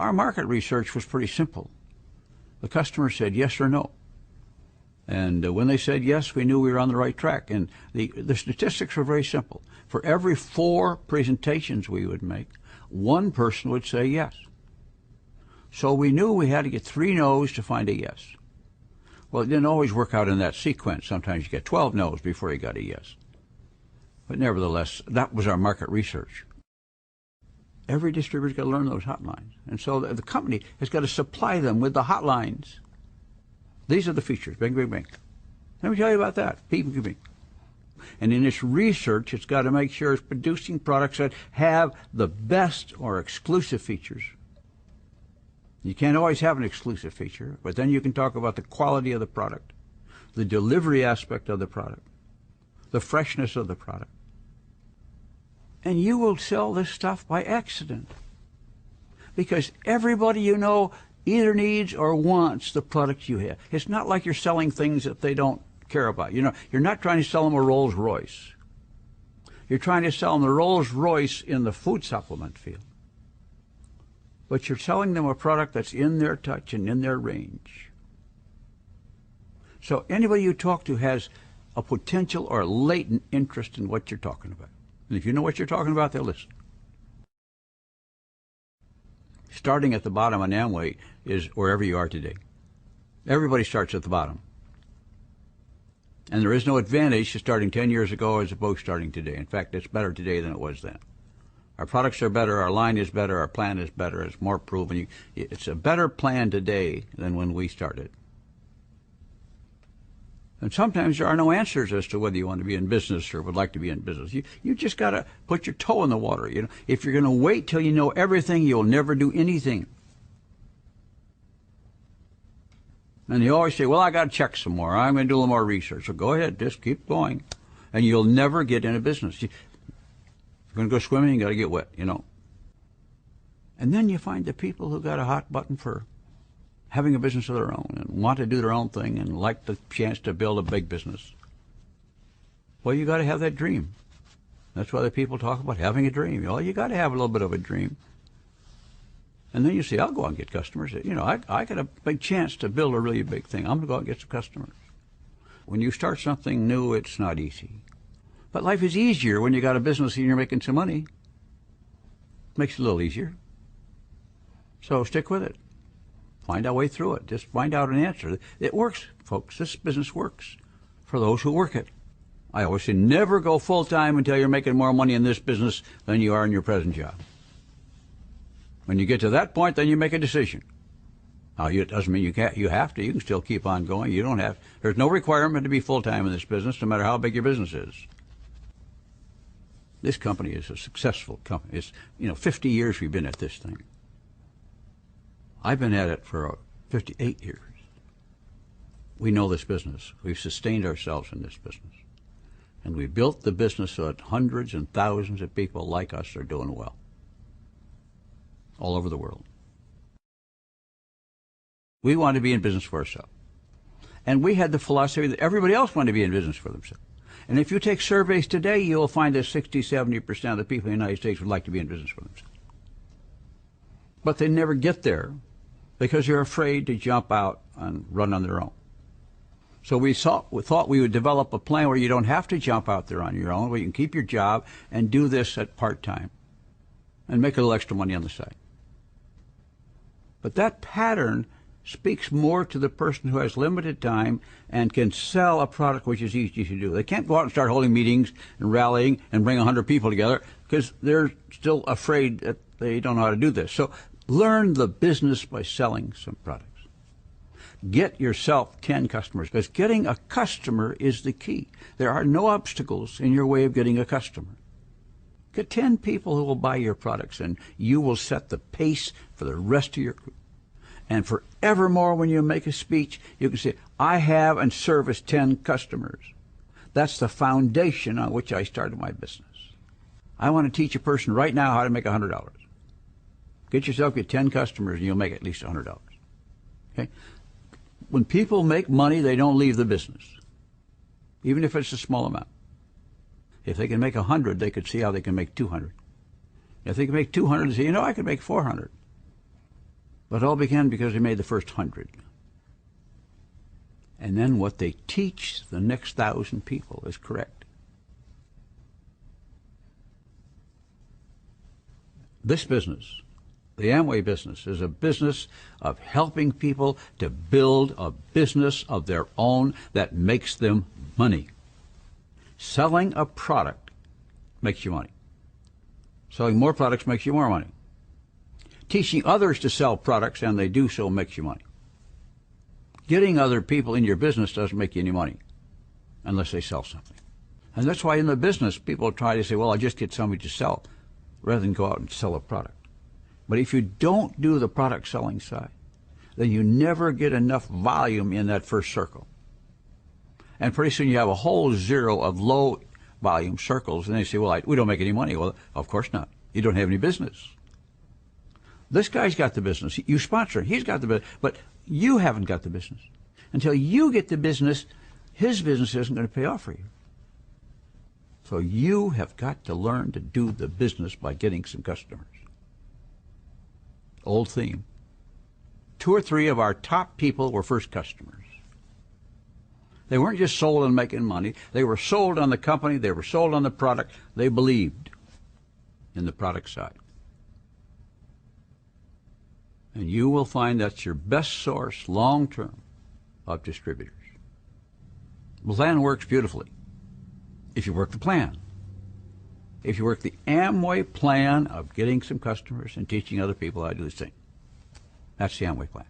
our market research was pretty simple. The customer said yes or no. And when they said yes, we knew we were on the right track. And the statistics were very simple. For every 4 presentations we would make, 1 person would say yes. So we knew we had to get 3 no's to find a yes. Well, it didn't always work out in that sequence. Sometimes you get 12 no's before you got a yes. But nevertheless, that was our market research. Every distributor's got to learn those hotlines. And so the company has got to supply them with the hotlines. These are the features. Bing, bing, bing. Let me tell you about that. Bing, bing, bing. And in its research, it's got to make sure it's producing products that have the best or exclusive features. You can't always have an exclusive feature, but then you can talk about the quality of the product, the delivery aspect of the product, the freshness of the product. And you will sell this stuff by accident. Because everybody you know either needs or wants the product you have. It's not like you're selling things that they don't care about. You know, you're not trying to sell them a Rolls Royce. You're trying to sell them the Rolls Royce in the food supplement field. But you're selling them a product that's in their touch and in their range. So anybody you talk to has a potential or a latent interest in what you're talking about. And if you know what you're talking about, they'll listen. Starting at the bottom on Amway is wherever you are today. Everybody starts at the bottom. And there is no advantage to starting 10 years ago as opposed to starting today. In fact, it's better today than it was then. Our products are better, our line is better, our plan is better, it's more proven. It's a better plan today than when we started. And sometimes there are no answers as to whether you want to be in business or would like to be in business. You just got to put your toe in the water. You know, if you're going to wait till you know everything, you'll never do anything. And you always say, well, I got to check some more. I'm going to do a little more research. So go ahead, just keep going. And you'll never get into business. If you're going to go swimming, you got to get wet, you know. And then you find the people who got a hot button for having a business of their own and want to do their own thing and like the chance to build a big business. Well, you got to have that dream. That's why the people talk about having a dream. Well, you got to have a little bit of a dream. And then you say, I'll go out and get customers. You know, I got a big chance to build a really big thing. I'm going to go out and get some customers. When you start something new, it's not easy. But life is easier when you got a business and you're making some money. Makes it a little easier. So stick with it. Find our way through it. Just find out an answer. It works, folks. This business works for those who work it. I always say never go full-time until you're making more money in this business than you are in your present job. When you get to that point, then you make a decision. Now, it doesn't mean you have to. You can still keep on going. You don't have. There's no requirement to be full-time in this business, no matter how big your business is. This company is a successful company. It's, 50 years we've been at this thing. I've been at it for 58 years. We know this business. We've sustained ourselves in this business. And we built the business so that hundreds and thousands of people like us are doing well. All over the world. We want to be in business for ourselves. And we had the philosophy that everybody else wanted to be in business for themselves. And if you take surveys today, you'll find that 60-70% of the people in the United States would like to be in business for themselves. But they never get there because they're afraid to jump out and run on their own. So we thought we would develop a plan where you don't have to jump out there on your own, where you can keep your job and do this at part-time and make a little extra money on the side. But that pattern speaks more to the person who has limited time and can sell a product which is easy to do. They can't go out and start holding meetings and rallying and bring 100 people together because they're still afraid that they don't know how to do this. So learn the business by selling some products. Get yourself 10 customers, because getting a customer is the key. There are no obstacles in your way of getting a customer. Get 10 people who will buy your products, and you will set the pace for the rest of your group. And forevermore, when you make a speech, you can say, I have and service 10 customers. That's the foundation on which I started my business. I want to teach a person right now how to make $100. Get 10 customers, and you'll make at least $100. Okay? When people make money, they don't leave the business, even if it's a small amount. If they can make 100, they could see how they can make 200. If they can make 200, they say, I could make 400. But it all began because they made the first 100. And then what they teach the next 1,000 people is correct. This business, the Amway business, is a business of helping people to build a business of their own that makes them money. Selling a product makes you money. Selling more products makes you more money. Teaching others to sell products, and they do so, makes you money. Getting other people in your business doesn't make you any money unless they sell something. And that's why in the business people try to say, well, I'll just get somebody to sell rather than go out and sell a product. But if you don't do the product selling side, then you never get enough volume in that first circle. And pretty soon you have a whole zero of low volume circles, and they say, well, we don't make any money. Well, of course not. You don't have any business. This guy's got the business. You sponsor him. He's got the business. But you haven't got the business. Until you get the business, his business isn't going to pay off for you. So you have got to learn to do the business by getting some customers. Old theme. 2 or 3 of our top people were first customers. They weren't just sold on making money. They were sold on the company. They were sold on the product. They believed in the product side. And you will find that's your best source long-term of distributors. The plan works beautifully if you work the plan. If you work the Amway plan of getting some customers and teaching other people how to do the same. That's the Amway plan.